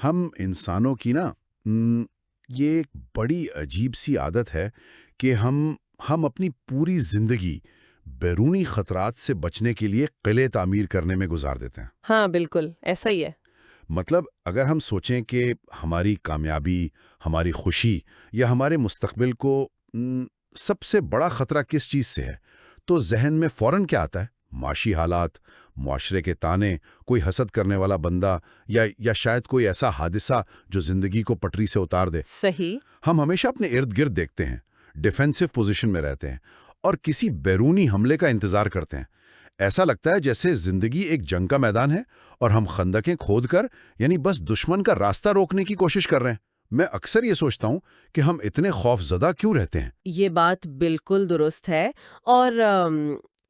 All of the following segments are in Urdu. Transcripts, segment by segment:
ہم انسانوں کی نا یہ ایک بڑی عجیب سی عادت ہے کہ ہم اپنی پوری زندگی بیرونی خطرات سے بچنے کے لیے قلعے تعمیر کرنے میں گزار دیتے ہیں۔ ہاں بالکل ایسا ہی ہے۔ مطلب اگر ہم سوچیں کہ ہماری کامیابی، ہماری خوشی یا ہمارے مستقبل کو سب سے بڑا خطرہ کس چیز سے ہے، تو ذہن میں فوراً کیا آتا ہے؟ معاشی حالات، معاشرے کے تانے، کوئی حسد کرنے والا بندہ یا شاید کوئی ایسا حادثہ جو زندگی کو پٹری سے اتار دے۔ صحیح۔ ہم ہمیشہ اپنے ارد گرد دیکھتے ہیں، ڈیفینسو پوزیشن میں رہتے ہیں اور کسی بیرونی حملے کا انتظار کرتے ہیں۔ ایسا لگتا ہے جیسے زندگی ایک جنگ کا میدان ہے اور ہم خندقیں کھود کر یعنی بس دشمن کا راستہ روکنے کی کوشش کر رہے ہیں۔ میں اکثر یہ سوچتا ہوں کہ ہم اتنے خوف زدہ کیوں رہتے ہیں؟ یہ بات بالکل درست ہے، اور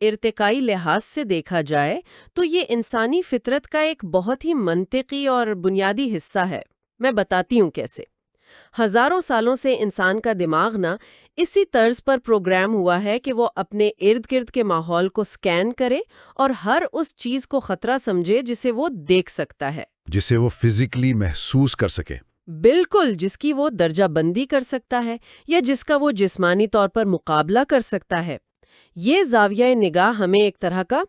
ارتقائی لحاظ سے دیکھا جائے تو یہ انسانی فطرت کا ایک بہت ہی منطقی اور بنیادی حصہ ہے۔ میں بتاتی ہوں کیسے۔ ہزاروں سالوں سے انسان کا دماغ نا اسی طرز پر پروگرام ہوا ہے کہ وہ اپنے ارد گرد کے ماحول کو سکین کرے اور ہر اس چیز کو خطرہ سمجھے جسے وہ دیکھ سکتا ہے، جسے وہ فزیکلی محسوس کر سکے۔ بالکل، جس کی وہ درجہ بندی کر سکتا ہے یا جس کا وہ جسمانی طور پر مقابلہ کر سکتا ہے۔ یہ زاویہ نگاہ ہمیں ایک طرح کا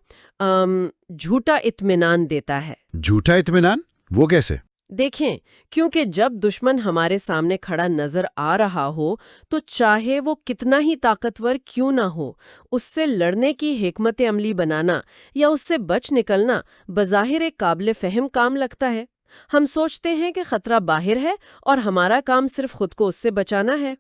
جھوٹا اطمینان دیتا ہے۔ جھوٹا اطمینان؟ وہ کیسے؟ دیکھیں، کیونکہ جب دشمن ہمارے سامنے کھڑا نظر آ رہا ہو تو چاہے وہ کتنا ہی طاقتور کیوں نہ ہو، اس سے لڑنے کی حکمت عملی بنانا یا اس سے بچ نکلنا بظاہر ایک قابل فہم کام لگتا ہے۔ ہم سوچتے ہیں کہ خطرہ باہر ہے اور ہمارا کام صرف خود کو اس سے بچانا ہے۔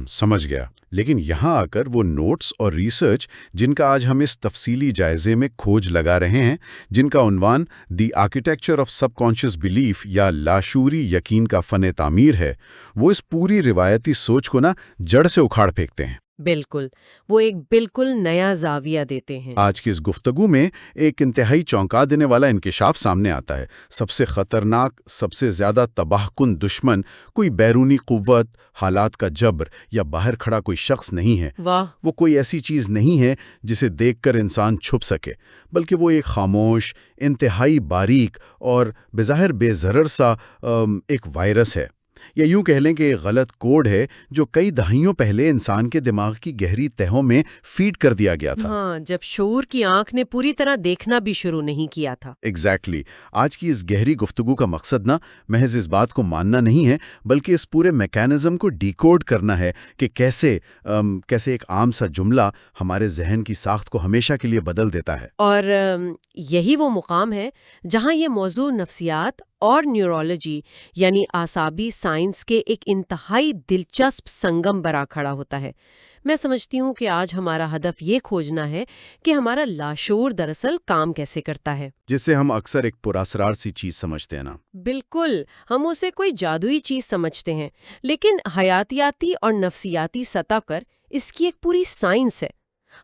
سمجھ گیا۔ لیکن یہاں آ کر وہ نوٹس اور ریسرچ جن کا آج ہم اس تفصیلی جائزے میں کھوج لگا رہے ہیں، جن کا عنوان the architecture of sub conscious belief یا لاشعوری یقین کا فن تعمیر ہے، وہ اس پوری روایتی سوچ کو نا جڑ سے اکھاڑ پھینکتے ہیں۔ بالکل، وہ ایک بالکل نیا زاویہ دیتے ہیں۔ آج کی اس گفتگو میں ایک انتہائی چونکا دینے والا انکشاف سامنے آتا ہے۔ سب سے خطرناک، سب سے زیادہ تباہ کن دشمن کوئی بیرونی قوت، حالات کا جبر یا باہر کھڑا کوئی شخص نہیں ہے۔ واہ! وہ کوئی ایسی چیز نہیں ہے جسے دیکھ کر انسان چھپ سکے، بلکہ وہ ایک خاموش، انتہائی باریک اور بظاہر بے ضرر سا ایک وائرس ہے، یا یوں کہہ لیں کہ ایک غلط کوڈ ہے جو کئی دہائیوں پہلے انسان کے دماغ کی گہری تہوں میں فیڈ کر دیا گیا تھا۔ ہاں، جب شعور کی آنکھ نے پوری طرح دیکھنا بھی شروع نہیں کیا تھا۔ ایگزیکٹلی۔ آج کی اس گہری گفتگو کا مقصد نا محض اس بات کو ماننا نہیں ہے، بلکہ اس پورے میکانزم کو ڈیکوڈ کرنا ہے کہ کیسے ایک عام سا جملہ ہمارے ذہن کی ساخت کو ہمیشہ کے لیے بدل دیتا ہے۔ اور یہی وہ مقام ہے جہاں یہ موضوع نفسیات اور نیورولوجی یعنی اعصابی سائنس کے ایک انتہائی دلچسپ سنگم برآ کھڑا ہوتا ہے۔ میں سمجھتی ہوں کہ آج ہمارا ہدف یہ کھوجنا ہے کہ ہمارا لاشعور دراصل کام کیسے کرتا ہے، جسے ہم اکثر ایک پراسرار سی چیز سمجھتے ہیں نا۔ بالکل، ہم اسے کوئی جادوئی چیز سمجھتے ہیں، لیکن حیاتیاتی اور نفسیاتی سطح پر اس کی ایک پوری سائنس ہے۔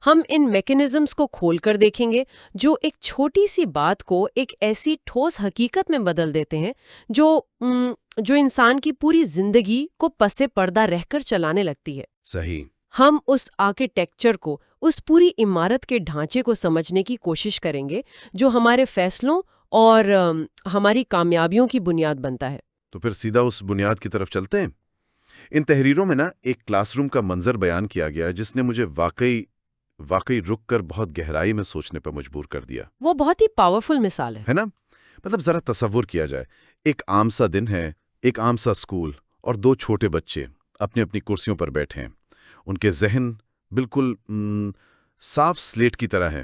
ہم ان میکینزمز کو کھول کر دیکھیں گے جو ایک چھوٹی سی بات کو ایک ایسی ٹھوس حقیقت میں بدل دیتے ہیں جو انسان کی پوری زندگی کو پس پردہ رہ کر چلانے لگتی ہے۔ صحیح۔ ہم اس آرکیٹیکچر کو، اس پوری عمارت کے ڈھانچے کو سمجھنے کی کوشش کریں گے جو ہمارے فیصلوں اور ہماری کامیابیوں کی بنیاد بنتا ہے۔ تو پھر سیدھا اس بنیاد کی طرف چلتے ہیں۔ ان تحریروں میں نا ایک کلاس روم کا منظر بیان کیا گیا جس نے مجھے واقعی رک کر بہت گہرائی میں سوچنے پر مجبور کر دیا۔ وہ بہت ہی پاورفل مثال ہے نا؟ مطلب ذرا تصور کیا جائے، ایک عام سا دن ہے، ایک عام سا اسکول اور دو چھوٹے بچے اپنی اپنی کرسیوں پر بیٹھے ہیں۔ ان کے ذہن بالکل صاف سلیٹ کی طرح ہے،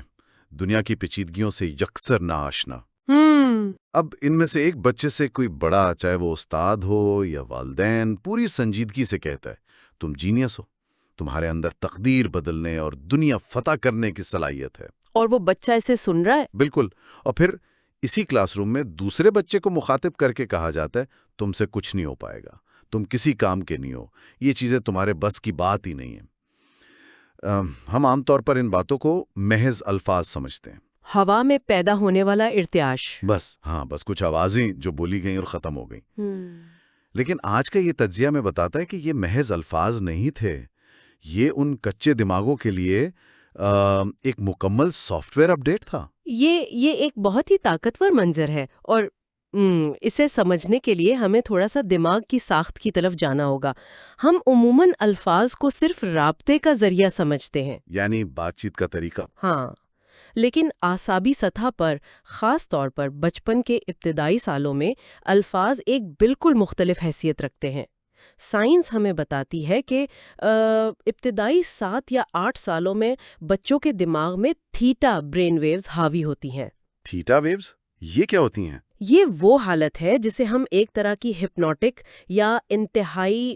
دنیا کی پیچیدگیوں سے یکسر ناآشنا۔ اب ان میں سے ایک بچے سے کوئی بڑا، چاہے وہ استاد ہو یا والدین، پوری سنجیدگی سے کہتا ہے تم جینیس ہو، تمہارے اندر تقدیر بدلنے اور دنیا فتح کرنے کی صلاحیت ہے۔ اور وہ بچہ اسے سن رہا ہے۔ بالکل۔ اور پھر اسی کلاس روم میں دوسرے بچے کو مخاطب کر کے کہا جاتا ہے تم سے کچھ نہیں ہو پائے گا، تم کسی کام کے نہیں ہو، یہ چیزیں تمہارے بس کی بات ہی نہیں ہیں۔ ہم عام طور پر ان باتوں کو محض الفاظ سمجھتے ہیں، ہوا میں پیدا ہونے والا ارتعاش۔ بس کچھ آوازیں جو بولی گئیں اور ختم ہو گئیں۔ لیکن آج کا یہ تجزیہ میں بتاتا ہے کہ یہ محض الفاظ نہیں تھے، یہ ان کچے دماغوں کے لیے ایک مکمل سافٹ ویئر اپ ڈیٹ تھا۔ یہ ایک بہت ہی طاقتور منظر ہے، اور اسے سمجھنے کے لیے ہمیں تھوڑا سا دماغ کی ساخت کی طرف جانا ہوگا۔ ہم عموماً الفاظ کو صرف رابطے کا ذریعہ سمجھتے ہیں، یعنی بات چیت کا طریقہ۔ ہاں، لیکن اعصابی سطح پر، خاص طور پر بچپن کے ابتدائی سالوں میں، الفاظ ایک بالکل مختلف حیثیت رکھتے ہیں۔ سائنس ہمیں بتاتی ہے کہ ابتدائی 7 یا 8 سالوں میں بچوں کے دماغ میں تھیٹا برین ویوز حاوی ہوتی ہیں۔ تھیٹا ویوز یہ کیا ہوتی ہیں؟ یہ وہ حالت ہے جسے ہم ایک طرح کی ہپنوٹک یا انتہائی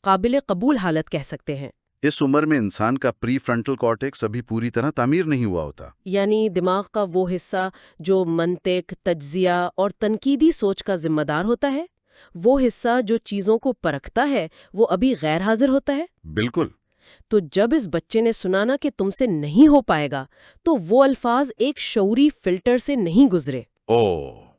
قابل قبول حالت کہہ سکتے ہیں۔ اس عمر میں انسان کا پری فرنٹل کارٹیکس ابھی پوری طرح تعمیر نہیں ہوا ہوتا۔ یعنی دماغ کا وہ حصہ جو منطق، تجزیہ اور تنقیدی سوچ کا ذمہ دار ہوتا ہے، وہ حصہ جو چیزوں کو پرکھتا ہے، وہ ابھی غیر حاضر ہوتا ہے۔ بالکل۔ تو جب اس بچے نے سنا نا کہ تم سے نہیں ہو پائے گا، تو وہ الفاظ ایک شعوری فلٹر سے نہیں گزرے۔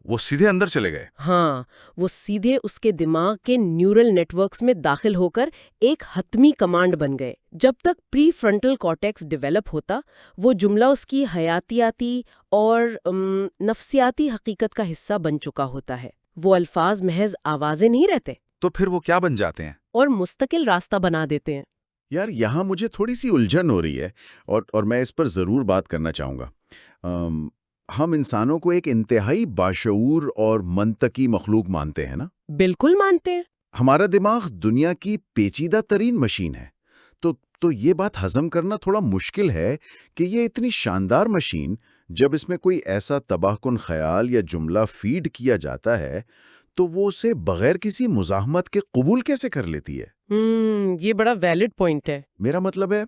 وہ سیدھے اندر چلے گئے۔ ہاں، وہ سیدھے اس کے دماغ کے نیورل نیٹ ورکس میں داخل ہو کر ایک حتمی کمانڈ بن گئے۔ جب تک پری فرنٹل کارٹیکس ڈیولپ ہوتا، وہ جملہ اس کی حیاتیاتی اور نفسیاتی حقیقت کا حصہ بن چکا ہوتا ہے۔ وہ الفاظ محض آوازیں نہیں رہتے، تو پھر وہ کیا بن جاتے ہیں؟ اور مستقل راستہ بنا دیتے ہیں۔ یار یہاں مجھے تھوڑی سی الجھن ہو رہی ہے اور میں اس پر ضرور بات کرنا چاہوں گا۔ ہم انسانوں کو ایک انتہائی باشعور اور منطقی مخلوق مانتے ہیں نا؟ بالکل مانتے ہیں۔ ہمارا دماغ دنیا کی پیچیدہ ترین مشین ہے، تو یہ بات ہضم کرنا تھوڑا مشکل ہے کہ یہ اتنی شاندار مشین، جب اس میں کوئی ایسا تباہ کن خیال یا جملہ فیڈ کیا جاتا ہے تو وہ اسے بغیر کسی مزاحمت کے قبول کیسے کر لیتی ہے؟ یہ بڑا ویلڈ پوائنٹ ہے۔ میرا مطلب ہے،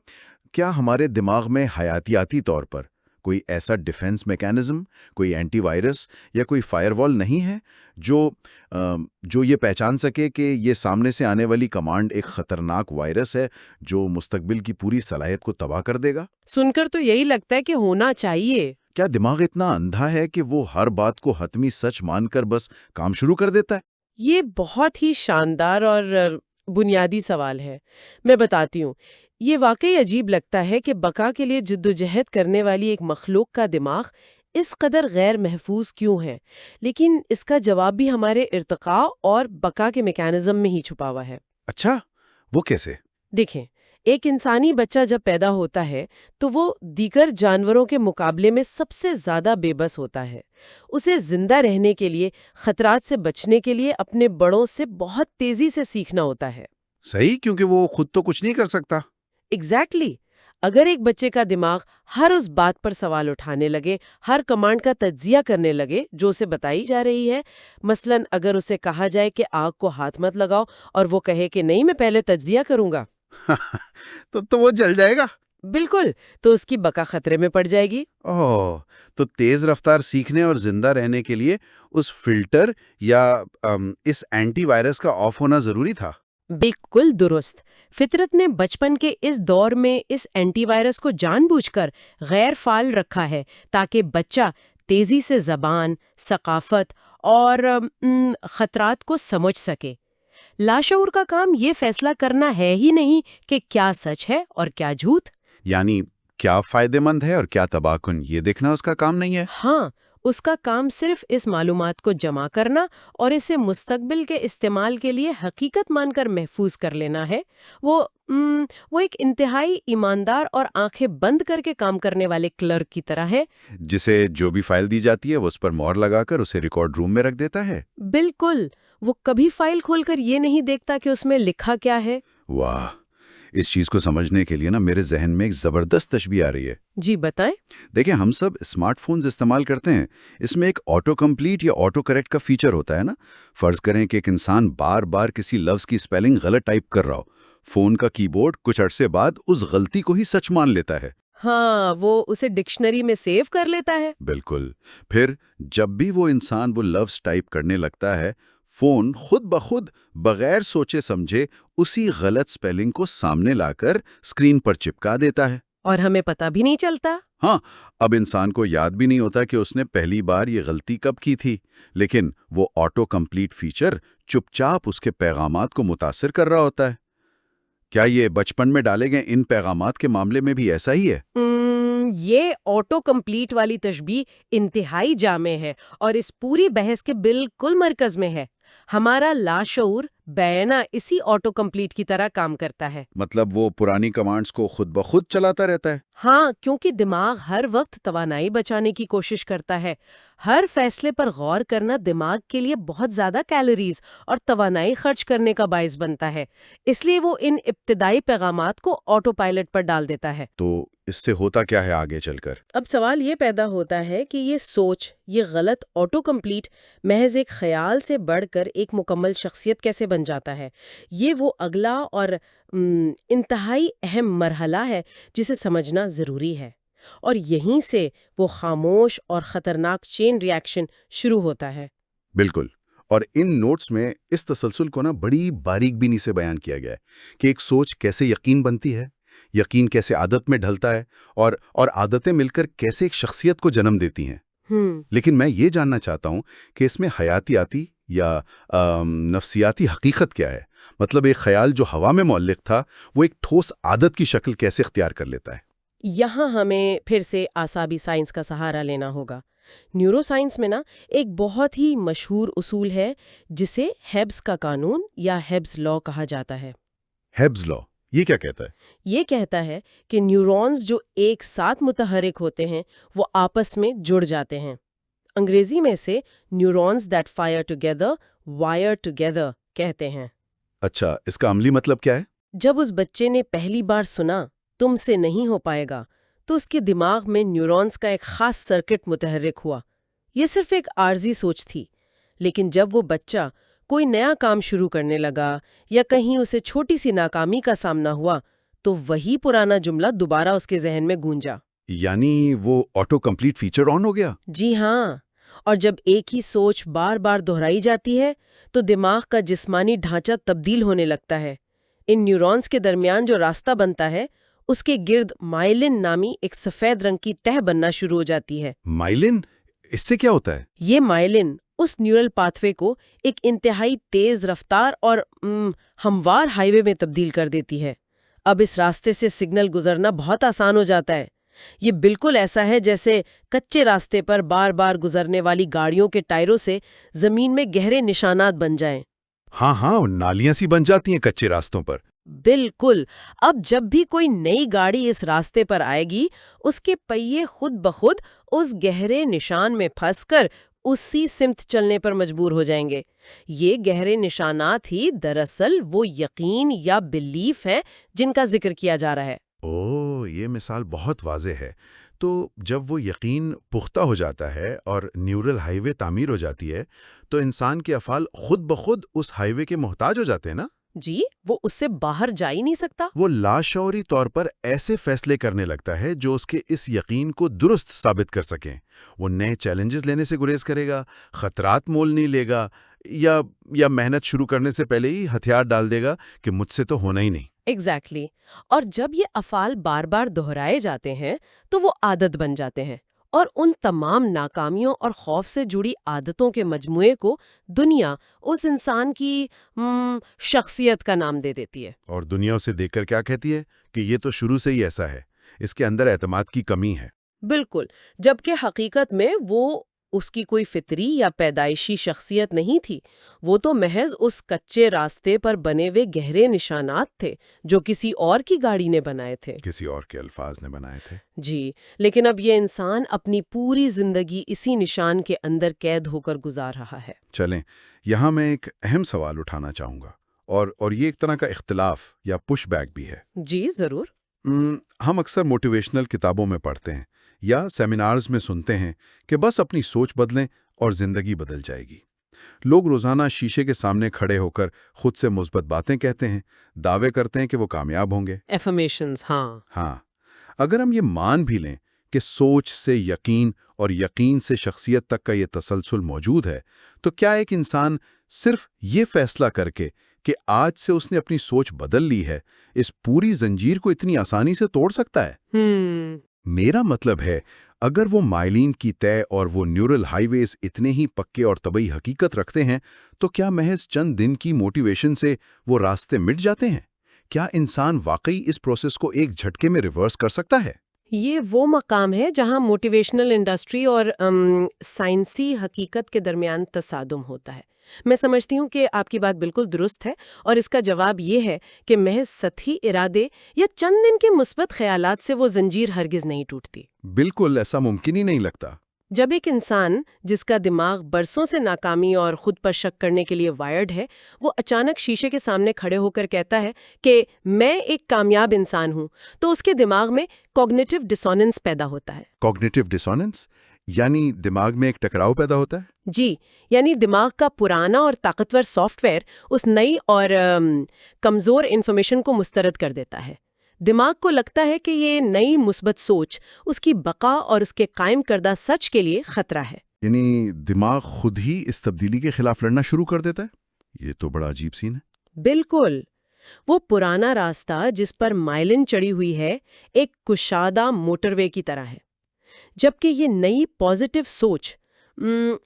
کیا ہمارے دماغ میں حیاتیاتی طور پر کوئی ایسا ڈیفنس میکینزم، کوئی اینٹی وائرس یا کوئی فائر وال نہیں ہے جو یہ پہچان سکے کہ یہ سامنے سے آنے والی کمانڈ ایک خطرناک وائرس ہے جو مستقبل کی پوری صلاحیت کو تباہ کر دے گا؟ سن کر تو یہی لگتا ہے کہ ہونا چاہیے۔ کیا دماغ اتنا اندھا ہے کہ وہ ہر بات کو حتمی سچ مان کر بس کام شروع کر دیتا ہے؟ یہ بہت ہی شاندار اور بنیادی سوال ہے۔ میں بتاتی ہوں، یہ واقعی عجیب لگتا ہے کہ بقا کے لیے جدوجہد کرنے والی ایک مخلوق کا دماغ اس قدر غیر محفوظ کیوں ہے، لیکن اس کا جواب بھی ہمارے ارتقاء اور بقا کے میکانزم میں ہی چھپا ہوا ہے۔ اچھا، وہ کیسے؟ دیکھیں، ایک انسانی بچہ جب پیدا ہوتا ہے تو وہ دیگر جانوروں کے مقابلے میں سب سے زیادہ بے بس ہوتا ہے۔ اسے زندہ رہنے کے لیے، خطرات سے بچنے کے لیے اپنے بڑوں سے بہت تیزی سے سیکھنا ہوتا ہے۔ صحیح، کیونکہ وہ خود تو کچھ نہیں کر سکتا۔ ایگزیکٹلی۔ اگر ایک بچے کا دماغ ہر اس بات پر سوال اٹھانے لگے، ہر کمانڈ کا تجزیہ کرنے لگے جو اسے بتائی جا رہی ہے، مثلاً اگر اسے کہا جائے کہ آگ کو ہاتھ مت لگاؤ اور وہ کہے کہ نہیں، میں پہلے تجزیہ کروں گا، تو وہ جل جائے گا۔ بالکل، تو اس کی بقا خطرے میں پڑ جائے گی۔ تو تیز رفتار سیکھنے اور زندہ رہنے کے لیے اس فلٹر یا اس اینٹی وائرس کا آف ہونا ضروری تھا۔ بالکل درست۔ فطرت نے بچپن کے اس دور میں اس اینٹی وائرس کو جان بوجھ کر غیر فعال رکھا ہے تاکہ بچہ تیزی سے زبان، ثقافت اور خطرات کو سمجھ سکے۔ لاشعور کا کام یہ فیصلہ کرنا ہے ہی نہیں کہ کیا سچ ہے اور کیا جھوٹ۔ یعنی کیا فائدہ مند ہے اور کیا تباہ کن، یہ دیکھنا اس کا کام نہیں ہے۔ ہاں، اس کا کام صرف اس معلومات کو جمع کرنا اور اسے مستقبل کے استعمال کے لیے حقیقت مان کر محفوظ کر لینا ہے۔ وہ ایک انتہائی ایماندار اور آنکھیں بند کر کے کام کرنے والے کلرک کی طرح ہے، جسے جو بھی فائل دی جاتی ہے وہ اس پر مہر لگا کر اسے ریکارڈ روم میں رکھ دیتا ہے۔ بالکل، وہ کبھی فائل کھول کر یہ نہیں دیکھتا کہ اس میں لکھا کیا ہے۔ واہ، اس چیز کو سمجھنے کے لیے میرے ذہن میں ایک زبردست تشبیہ آ رہی ہے۔ جی بتائیں۔ دیکھیں، ہم سب اسمارٹ فونز استعمال کرتے ہیں، اس میں ایک آٹو کمپلیٹ یا آٹو کریکٹ کا فیچر ہوتا ہے نا۔ فرض کریں کہ ایک انسان بار بار کسی لفظ کی اسپیلنگ غلط ٹائپ کر رہا ہو، فون کا کی بورڈ کچھ عرصے بعد اس غلطی کو ہی سچ مان لیتا ہے۔ ہاں، وہ اسے ڈکشنری میں سیو کر لیتا ہے۔ بالکل۔ پھر جب بھی وہ انسان وہ لفظ ٹائپ کرنے لگتا ہے، فون خود بخود بغیر سوچے سمجھے اسی غلط سپیلنگ کو سامنے لا کر اسکرین پر چپکا دیتا ہے، اور ہمیں پتہ بھی نہیں چلتا۔ ہاں، اب انسان کو یاد بھی نہیں ہوتا کہ اس نے پہلی بار یہ غلطی کب کی تھی، لیکن وہ آٹو کمپلیٹ فیچر چپ چاپ اس کے پیغامات کو متاثر کر رہا ہوتا ہے۔ کیا یہ بچپن میں ڈالے گئے ان پیغامات کے معاملے میں بھی ایسا ہی ہے؟ یہ آٹو کمپلیٹ والی تشبیہ انتہائی جامع ہے اور اس پوری بحث کے بالکل مرکز میں ہے۔ ہمارا لاشعور بیانہ اسی آٹو کمپلیٹ کی طرح کام کرتا ہے۔ مطلب وہ پرانی کمانڈز کو خود بخود چلاتا رہتا ہے؟ ہاں، کیونکہ دماغ ہر وقت توانائی بچانے کی کوشش کرتا ہے۔ ہر فیصلے پر غور کرنا دماغ کے لیے بہت زیادہ کیلوریز اور توانائی خرچ کرنے کا باعث بنتا ہے، اس لیے وہ ان ابتدائی پیغامات کو آٹو پائلٹ پر ڈال دیتا ہے۔ تو اس سے ہوتا کیا ہے آگے چل کر؟ اب سوال یہ پیدا ہوتا ہے کہ یہ سوچ، یہ غلط آٹو کمپلیٹ محض ایک خیال سے بڑھ کر ایک مکمل شخصیت کیسے بن جاتا ہے؟ یہ وہ اگلا اور انتہائی اہم مرحلہ ہے جسے سمجھنا ضروری ہے، اور یہیں سے وہ خاموش اور خطرناک چین ری ایکشن شروع ہوتا ہے۔ بالکل، اور ان نوٹس میں اس تسلسل کو بڑی باریک بینی سے بیان کیا گیا ہے کہ ایک سوچ کیسے یقین بنتی ہے، یقین کیسے عادت میں ڈھلتا ہے، اور عادتیں مل کر کیسے ایک شخصیت کو جنم دیتی ہیں۔ لیکن میں یہ جاننا چاہتا ہوں کہ اس میں حیاتیاتی یا نفسیاتی حقیقت کیا ہے؟ مطلب ایک خیال جو ہوا میں معلق تھا وہ ایک ٹھوس عادت کی شکل کیسے اختیار کر لیتا ہے؟ یہاں ہمیں پھر سے اعصابی سائنس کا سہارا لینا ہوگا۔ نیورو سائنس میں ایک بہت ہی مشہور اصول ہے جسے ہیبس کا قانون یا ہیبس لا کہا جاتا ہے۔ ہیبس لا یہ کیا کہتا ہے؟ یہ کہتا ہے کہ نیورونز جو ایک ساتھ متحرک ہوتے ہیں وہ آپس میں جڑ جاتے ہیں۔ انگریزی میں سے neurons that fire together wire together کہتے ہیں۔ اچھا، اس کا عملی مطلب کیا ہے؟ جب اس بچے نے پہلی بار سنا تم سے نہیں ہو پائے گا تو اس کے دماغ میں نیورونز کا ایک خاص سرکٹ متحرک ہوا۔ یہ صرف ایک عارضی سوچ تھی، لیکن جب وہ بچہ کوئی نیا کام شروع کرنے لگا یا کہیں اسے چھوٹی سی ناکامی کا سامنا ہوا تو وہی پرانا جملہ دوبارہ اس کے ذہن میں گونجا۔ یعنی وہ آٹو کمپلیٹ فیچر آن ہو گیا؟ جی ہاں، اور جب ایک ہی سوچ بار بار دہرائی جاتی ہے تو دماغ کا جسمانی ڈھانچہ تبدیل ہونے لگتا ہے۔ ان نیورونز کے درمیان جو راستہ بنتا ہے اس کے گرد مائلن نامی ایک سفید رنگ کی تہ بننا شروع ہو جاتی ہے۔ مائلن؟ اس سے کیا ہوتا ہے؟ یہ مائلن اس نیورل پاتھ وے کو ایک انتہائی تیز رفتار اور ہموار ہائی وے میں تبدیل کر دیتی ہے۔ اب اس راستے سے سگنل گزرنا بہت آسان ہو جاتا ہے۔ یہ بالکل ایسا ہے جیسے کچے راستے پر بار بار گزرنے والی گاڑیوں کے ٹائروں سے زمین میں گہرے نشانات بن جائیں۔ ہاں، نالیاں سی بن جاتی ہیں کچے راستوں پر۔ بالکل، اب جب بھی کوئی نئی گاڑی اس راستے پر آئے گی اس کے پہیے خود بخود اس گہرے نشان میں پھنس کر اسی سمت چلنے پر مجبور ہو جائیں گے۔ یہ گہرے نشانات ہی دراصل وہ یقین یا بلیف ہیں جن کا ذکر کیا جا رہا ہے۔ یہ مثال بہت واضح ہے۔ تو جب وہ یقین پختہ ہو جاتا ہے اور نیورل ہائی وے تعمیر ہو جاتی ہے تو انسان کے افعال خود بخود اس ہائی وے کے محتاج ہو جاتے ہیں نا؟ جی، وہ اس سے باہر جا ہی نہیں سکتا۔ وہ لاشعوری طور پر ایسے فیصلے کرنے لگتا ہے جو اس کے اس یقین کو درست ثابت کر سکیں۔ وہ نئے چیلنجز لینے سے گریز کرے گا، خطرات مول نہیں لے گا، یا محنت شروع کرنے سے پہلے ہی ہتھیار ڈال دے گا کہ مجھ سے تو ہونا ہی نہیں۔ ایگزیکٹلی۔ اور جب یہ افعال بار بار دہرائے جاتے ہیں تو وہ عادت بن جاتے ہیں، اور ان تمام ناکامیوں اور خوف سے جڑی عادتوں کے مجموعے کو دنیا اس انسان کی شخصیت کا نام دے دیتی ہے۔ اور دنیا اسے دیکھ کر کیا کہتی ہے؟ کہ یہ تو شروع سے ہی ایسا ہے، اس کے اندر اعتماد کی کمی ہے۔ بالکل، جبکہ حقیقت میں وہ اس کی کوئی فطری یا پیدائشی شخصیت نہیں تھی، وہ تو محض اس کچے راستے پر بنے ہوئے گہرے نشانات تھے جو کسی اور کی گاڑی نے بنائے تھے، کسی اور کے الفاظ نے بنائے تھے۔ جی، لیکن اب یہ انسان اپنی پوری زندگی اسی نشان کے اندر قید ہو کر گزار رہا ہے۔ چلیں، یہاں میں ایک اہم سوال اٹھانا چاہوں گا، اور یہ ایک طرح کا اختلاف یا پش بیک بھی ہے۔ جی ضرور۔ ہم اکثر موٹیویشنل کتابوں میں پڑھتے ہیں یا سیمینارز میں سنتے ہیں کہ بس اپنی سوچ بدلیں اور زندگی بدل جائے گی۔ لوگ روزانہ شیشے کے سامنے کھڑے ہو کر خود سے مثبت باتیں کہتے ہیں، دعوے کرتے ہیں کہ وہ کامیاب ہوں گے۔ ایفرمیشنز، ہاں۔ اگر ہم یہ مان بھی لیں کہ سوچ سے یقین اور یقین سے شخصیت تک کا یہ تسلسل موجود ہے، تو کیا ایک انسان صرف یہ فیصلہ کر کے کہ آج سے اس نے اپنی سوچ بدل لی ہے، اس پوری زنجیر کو اتنی آسانی سے توڑ سکتا ہے؟ میرا مطلب ہے، اگر وہ مائلین کی طے اور وہ نیورل ہائی ویز اتنے ہی پکے اور طبعی حقیقت رکھتے ہیں تو کیا محض چند دن کی موٹیویشن سے وہ راستے مٹ جاتے ہیں؟ کیا انسان واقعی اس پروسیس کو ایک جھٹکے میں ریورس کر سکتا ہے؟ یہ وہ مقام ہے جہاں موٹیویشنل انڈسٹری اور سائنسی حقیقت کے درمیان تصادم ہوتا ہے۔ میں سمجھتی ہوں کہ آپ کی بات بالکل درست ہے، اور اس کا جواب یہ ہے کہ محض سطحی ارادے یا چند دن کے مثبت خیالات سے وہ زنجیر ہرگز نہیں ٹوٹتی۔ بالکل ایسا ممکن ہی نہیں لگتا۔ جب ایک انسان جس کا دماغ برسوں سے ناکامی اور خود پر شک کرنے کے لیے وائرڈ ہے، وہ اچانک شیشے کے سامنے کھڑے ہو کر کہتا ہے کہ میں ایک کامیاب انسان ہوں، تو اس کے دماغ میں کوگنیٹو ڈسوننس پیدا ہوتا ہے۔ کوگنیٹو ڈسوننس یعنی دماغ میں ایک ٹکراؤ پیدا ہوتا ہے؟ جی، یعنی دماغ کا پرانا اور طاقتور سافٹ ویئر اس نئی اور کمزور انفارمیشن کو مسترد کر دیتا ہے۔ دماغ کو لگتا ہے کہ یہ نئی مثبت سوچ اس کی بقا اور اس کے قائم کردہ سچ کے لیے خطرہ ہے۔ یعنی دماغ خود ہی اس تبدیلی کے خلاف لڑنا شروع کر دیتا ہے؟ یہ تو بڑا عجیب سین ہے۔ بالکل، وہ پرانا راستہ جس پر مائلن چڑھی ہوئی ہے ایک کشادہ موٹر وے کی طرح ہے، جبکہ یہ نئی پازیٹیو سوچ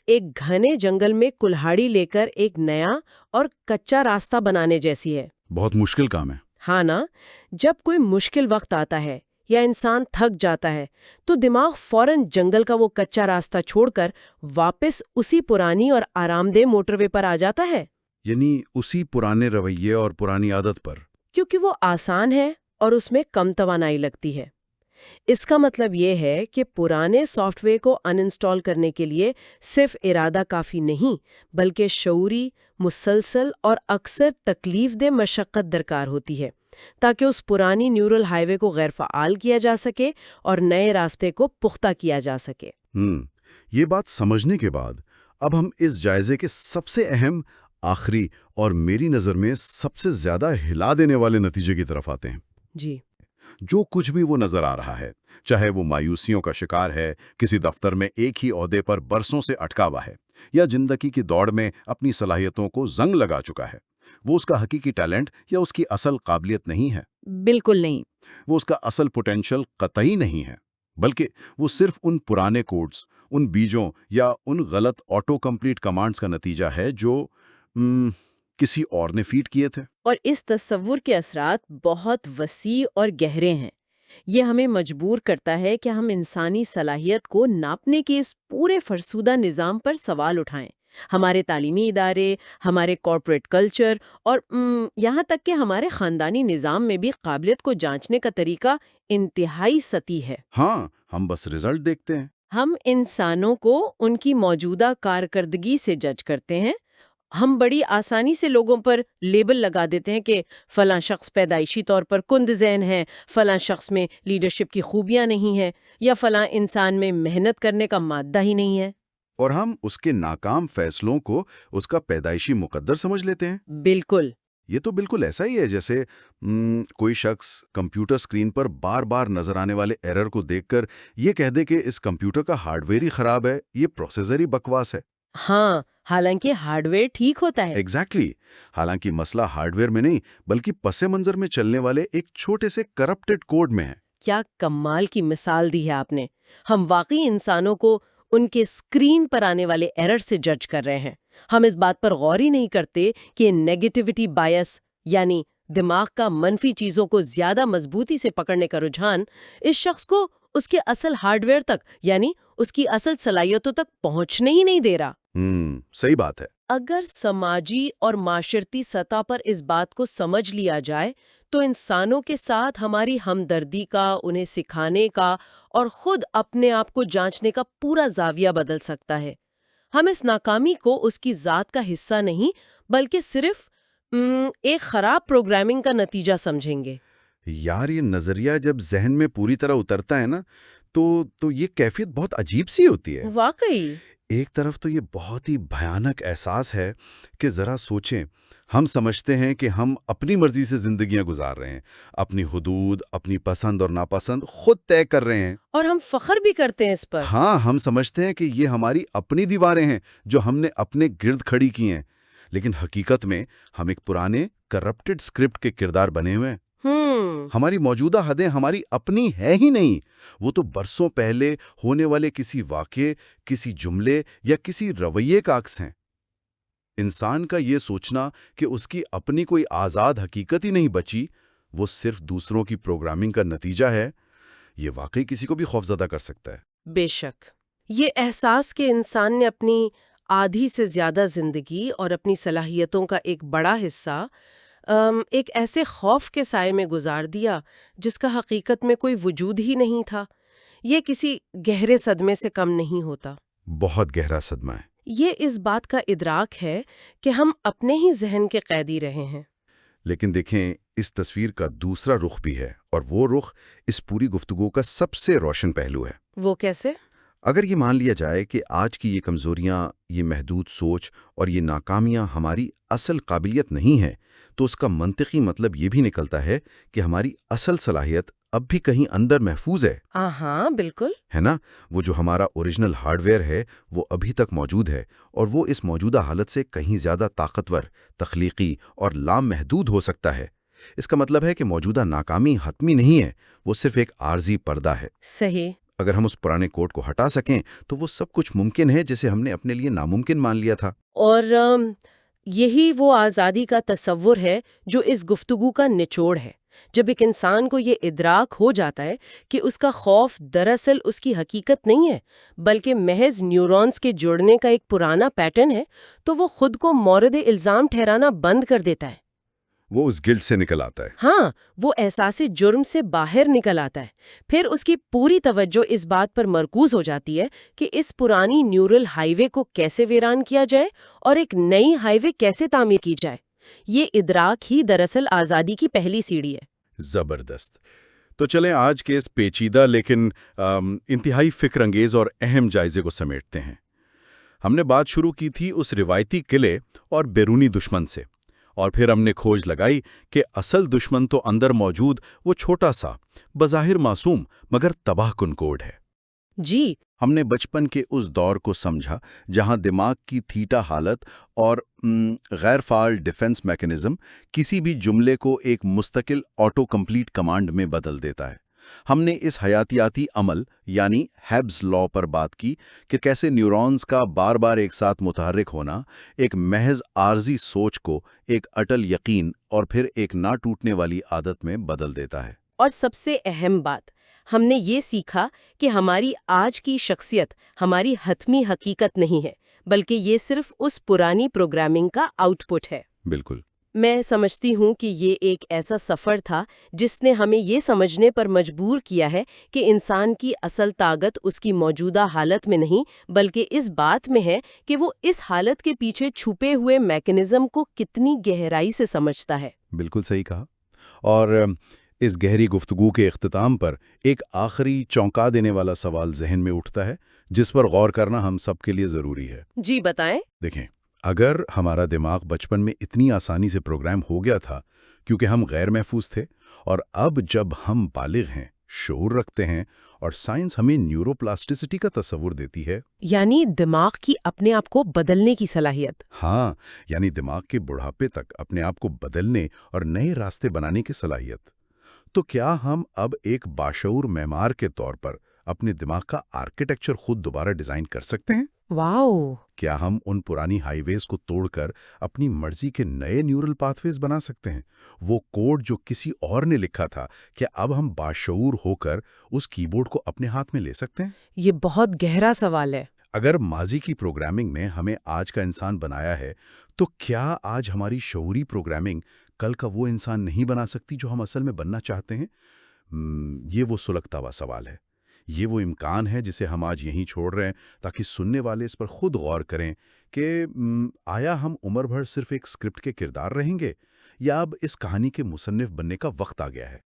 ایک گھنے جنگل میں کلہاڑی لے کر ایک نیا اور کچا راستہ بنانے جیسی ہے۔ بہت مشکل کام ہے۔ ہاں نا، جب کوئی مشکل وقت آتا ہے یا انسان تھک جاتا ہے تو دماغ فوراً جنگل کا وہ کچا راستہ چھوڑ کر واپس اسی پرانی اور آرام دہ موٹر وے پر آ جاتا ہے۔ یعنی اسی پرانے رویے اور پرانی عادت پر۔ کیونکہ وہ آسان ہے اور اس میں کم توانائی لگتی ہے۔ اس کا مطلب یہ ہے کہ پرانے سافٹ ویئر کو ان انسٹال کرنے کے لیے صرف ارادہ کافی نہیں، بلکہ شعوری، مسلسل اور اکثر تکلیف دہ مشقت درکار ہوتی ہے، تاکہ اس پرانی نیورل ہائی وے کو غیر فعال کیا جا سکے اور نئے راستے کو پختہ کیا جا سکے۔ یہ بات سمجھنے کے بعد اب ہم اس جائزے کے سب سے اہم، آخری اور میری نظر میں سب سے زیادہ ہلا دینے والے نتیجے کی طرف آتے ہیں۔ جی، جو کچھ بھی وہ نظر آ رہا ہے، چاہے وہ مایوسیوں کا شکار ہے، کسی دفتر میں ایک ہی عہدے پر برسوں سے اٹکا ہوا ہے، یا زندگی کی دوڑ میں اپنی صلاحیتوں کو زنگ لگا چکا ہے، وہ اس کا حقیقی ٹیلنٹ یا اس کی اصل قابلیت نہیں ہے۔ بالکل نہیں۔ وہ اس کا اصل پوٹینشل قطعی نہیں ہے، بلکہ وہ صرف ان پرانے کوڈز، ان بیجوں یا ان غلط آٹو کمپلیٹ کمانڈز کا نتیجہ ہے جو کسی اور نے فیڈ کیے تھے۔ اور اس تصور کے اثرات بہت وسیع اور گہرے ہیں۔ یہ ہمیں مجبور کرتا ہے کہ ہم انسانی صلاحیت کو ناپنے کے اس پورے فرسودہ نظام پر سوال اٹھائیں۔ ہمارے تعلیمی ادارے، ہمارے کارپوریٹ کلچر اور یہاں تک کہ ہمارے خاندانی نظام میں بھی قابلیت کو جانچنے کا طریقہ انتہائی سطحی ہے۔ ہاں، ہم بس رزلٹ دیکھتے ہیں۔ ہم انسانوں کو ان کی موجودہ کارکردگی سے جج کرتے ہیں۔ ہم بڑی آسانی سے لوگوں پر لیبل لگا دیتے ہیں کہ فلاں شخص پیدائشی طور پر کند ذہن ہے، فلاں شخص میں لیڈرشپ کی خوبیاں نہیں ہیں، یا فلاں انسان میں محنت کرنے کا مادہ ہی نہیں ہے۔ اور ہم اس کے ناکام فیصلوں کو اس کا پیدائشی مقدر سمجھ لیتے ہیں۔ بالکل۔ یہ تو بالکل ایسا ہی ہے جیسے کوئی شخص کمپیوٹر سکرین پر بار بار نظر آنے والے ایرر کو دیکھ کر یہ کہہ دے کہ اس کمپیوٹر کا ہارڈ ویئر ہی خراب ہے، یہ پروسیسر ہی بکواس ہے۔ ہاں، حالانکہ ہارڈ ویئر ٹھیک ہوتا ہے۔ ایگزیکٹلی۔ حالانکہ مسئلہ ہارڈ ویئر میں نہیں بلکہ پس منظر میں چلنے والے ایک چھوٹے سے کرپٹڈ کوڈ میں ہے۔ کیا کمال کی مثال دی ہے آپ نے۔ ہم واقعی انسانوں کو ان کے اسکرین پر آنے والے ایرر سے جج کر رہے ہیں۔ ہم اس بات پر غور ہی نہیں کرتے کہ نیگیٹیوٹی بائس، یعنی دماغ کا منفی چیزوں کو زیادہ مضبوطی سے پکڑنے کا رجحان، اس شخص کو اس کے اصل ہارڈ ویئر تک، یعنی اس کی اصل صلاحیتوں تک پہنچنے ہی نہیں دے رہا۔ صحیح بات ہے۔ اگر سماجی اور معاشرتی سطح پر اس بات کو سمجھ لیا جائے تو انسانوں کے ساتھ ہماری ہمدردی کا، انہیں سکھانے کا اور خود اپنے آپ کو جانچنے کا پورا زاویہ بدل سکتا ہے۔ ہم اس ناکامی کو اس کی ذات کا حصہ نہیں بلکہ صرف ایک خراب پروگرامنگ کا نتیجہ سمجھیں گے۔ یار، یہ نظریہ جب ذہن میں پوری طرح اترتا ہے نا تو یہ کیفیت بہت عجیب سی ہوتی ہے۔ واقعی۔ ایک طرف تو یہ بہت ہی بھیانک احساس ہے کہ ذرا سوچیں، ہم سمجھتے ہیں کہ ہم اپنی مرضی سے زندگیاں گزار رہے ہیں، اپنی حدود، اپنی پسند اور ناپسند خود طے کر رہے ہیں، اور ہم فخر بھی کرتے ہیں اس پر۔ ہاں، ہم سمجھتے ہیں کہ یہ ہماری اپنی دیواریں ہیں جو ہم نے اپنے گرد کھڑی کی ہیں، لیکن حقیقت میں ہم ایک پرانے کرپٹڈ اسکرپٹ کے کردار بنے ہوئے ہیں۔ ہماری موجودہ حدیں ہماری اپنی ہے ہی نہیں، وہ تو برسوں پہلے ہونے والے کسی واقعے، کسی جملے یا کسی رویے کا عکس ہیں۔ انسان کا یہ سوچنا کہ اس کی اپنی کوئی آزاد حقیقت ہی نہیں بچی، وہ صرف دوسروں کی پروگرامنگ کا نتیجہ ہے، یہ واقعی کسی کو بھی خوفزدہ کر سکتا ہے۔ بے شک، یہ احساس کہ انسان نے اپنی آدھی سے زیادہ زندگی اور اپنی صلاحیتوں کا ایک بڑا حصہ ایک ایسے خوف کے سائے میں گزار دیا جس کا حقیقت میں کوئی وجود ہی نہیں تھا، یہ کسی گہرے صدمے سے کم نہیں ہوتا۔ بہت گہرا صدمہ ہے۔ یہ اس بات کا ادراک ہے کہ ہم اپنے ہی ذہن کے قیدی رہے ہیں۔ لیکن دیکھیں، اس تصویر کا دوسرا رخ بھی ہے، اور وہ رخ اس پوری گفتگو کا سب سے روشن پہلو ہے۔ وہ کیسے؟ اگر یہ مان لیا جائے کہ آج کی یہ کمزوریاں، یہ محدود سوچ اور یہ ناکامیاں ہماری اصل قابلیت نہیں ہیں، تو اس کا منطقی مطلب یہ بھی نکلتا ہے کہ ہماری اصل صلاحیت اب بھی کہیں اندر محفوظ ہے۔ ہاں بالکل۔ ہے نا؟ وہ جو ہمارا اوریجنل ہارڈ ویئر ہے وہ ابھی تک موجود ہے، اور وہ اس موجودہ حالت سے کہیں زیادہ طاقتور، تخلیقی اور لامحدود ہو سکتا ہے۔ اس کا مطلب ہے کہ موجودہ ناکامی حتمی نہیں ہے، وہ صرف ایک عارضی پردہ ہے۔ صحیح۔ اگر ہم اس پرانے کوڈ کو ہٹا سکیں تو وہ سب کچھ ممکن ہے جسے ہم نے اپنے لیے ناممکن مان لیا تھا۔ اور یہی وہ آزادی کا تصور ہے جو اس گفتگو کا نچوڑ ہے۔ جب ایک انسان کو یہ ادراک ہو جاتا ہے کہ اس کا خوف دراصل اس کی حقیقت نہیں ہے بلکہ محض نیورونز کے جڑنے کا ایک پرانا پیٹرن ہے، تو وہ خود کو مورد الزام ٹھہرانا بند کر دیتا ہے۔ وہ اس گلٹ سے نکل آتا ہے۔ ہاں، وہ احساس جرم سے باہر نکل آتا ہے۔ پھر اس کی پوری توجہ اس بات پر مرکوز ہو جاتی ہے کہ اس پرانی نیورل ہائی وے کو کیسے ویران کیا جائے اور ایک نئی ہائی وے کیسے تعمیر کی جائے۔ یہ ادراک ہی دراصل آزادی کی پہلی سیڑھی ہے۔ زبردست۔ تو چلیں آج کے اس پیچیدہ لیکن انتہائی فکر انگیز اور اہم جائزے کو سمیٹتے ہیں۔ ہم نے بات شروع کی تھی اس روایتی قلعے اور بیرونی دشمن سے، اور پھر ہم نے کھوج لگائی کہ اصل دشمن تو اندر موجود وہ چھوٹا سا، بظاہر معصوم مگر تباہ کن کوڈ ہے۔ جی۔ ہم نے بچپن کے اس دور کو سمجھا جہاں دماغ کی تھیٹا حالت اور غیر فعال ڈیفنس میکانزم کسی بھی جملے کو ایک مستقل آٹو کمپلیٹ کمانڈ میں بدل دیتا ہے۔ ہم نے اس حیاتیاتی عمل یعنی ہیبز لا پر بات کی کہ کیسے نیورونز کا بار بار ایک ساتھ متحرک ہونا ایک محض عارضی سوچ کو ایک اٹل یقین اور پھر ایک نہ ٹوٹنے والی عادت میں بدل دیتا ہے۔ اور سب سے اہم بات، ہم نے یہ سیکھا کہ ہماری آج کی شخصیت ہماری حتمی حقیقت نہیں ہے بلکہ یہ صرف اس پرانی پروگرامنگ کا آؤٹ پٹ ہے۔ بالکل۔ میں سمجھتی ہوں کہ یہ ایک ایسا سفر تھا جس نے ہمیں یہ سمجھنے پر مجبور کیا ہے کہ انسان کی اصل طاقت اس کی موجودہ حالت میں نہیں بلکہ اس بات میں ہے کہ وہ اس حالت کے پیچھے چھپے ہوئے میکانزم کو کتنی گہرائی سے سمجھتا ہے۔ بالکل صحیح کہا۔ اور اس گہری گفتگو کے اختتام پر ایک آخری چونکا دینے والا سوال ذہن میں اٹھتا ہے جس پر غور کرنا ہم سب کے لیے ضروری ہے۔ جی بتائیں۔ دیکھیں، اگر ہمارا دماغ بچپن میں اتنی آسانی سے پروگرام ہو گیا تھا کیونکہ ہم غیر محفوظ تھے، اور اب جب ہم بالغ ہیں، شعور رکھتے ہیں، اور سائنس ہمیں نیورو پلاسٹیسٹی کا تصور دیتی ہے، یعنی دماغ کی اپنے آپ کو بدلنے کی صلاحیت۔ ہاں، یعنی دماغ کے بڑھاپے تک اپنے آپ کو بدلنے اور نئے راستے بنانے کی صلاحیت، تو کیا ہم اب ایک باشعور معمار کے طور پر اپنے دماغ کا آرکیٹیکچر خود دوبارہ ڈیزائن کر سکتے ہیں؟ واؤ! کیا ہم ان پرانی ہائی ویز کو توڑ کر اپنی مرضی کے نئے نیورل پاتھ ویز بنا سکتے ہیں؟ وہ کوڈ جو کسی اور نے لکھا تھا، کیا اب ہم باشعور ہو کر اس کی بورڈ کو اپنے ہاتھ میں لے سکتے ہیں؟ یہ بہت گہرا سوال ہے۔ اگر ماضی کی پروگرامنگ نے ہمیں آج کا انسان بنایا ہے، تو کیا آج ہماری شعوری پروگرامنگ کل کا وہ انسان نہیں بنا سکتی جو ہم اصل میں بننا چاہتے ہیں؟ یہ وہ سلگتا ہوا سوال ہے۔ یہ وہ امکان ہے جسے ہم آج یہیں چھوڑ رہے ہیں تاکہ سننے والے اس پر خود غور کریں کہ آیا ہم عمر بھر صرف ایک اسکرپٹ کے کردار رہیں گے، یا اب اس کہانی کے مصنف بننے کا وقت آ گیا ہے۔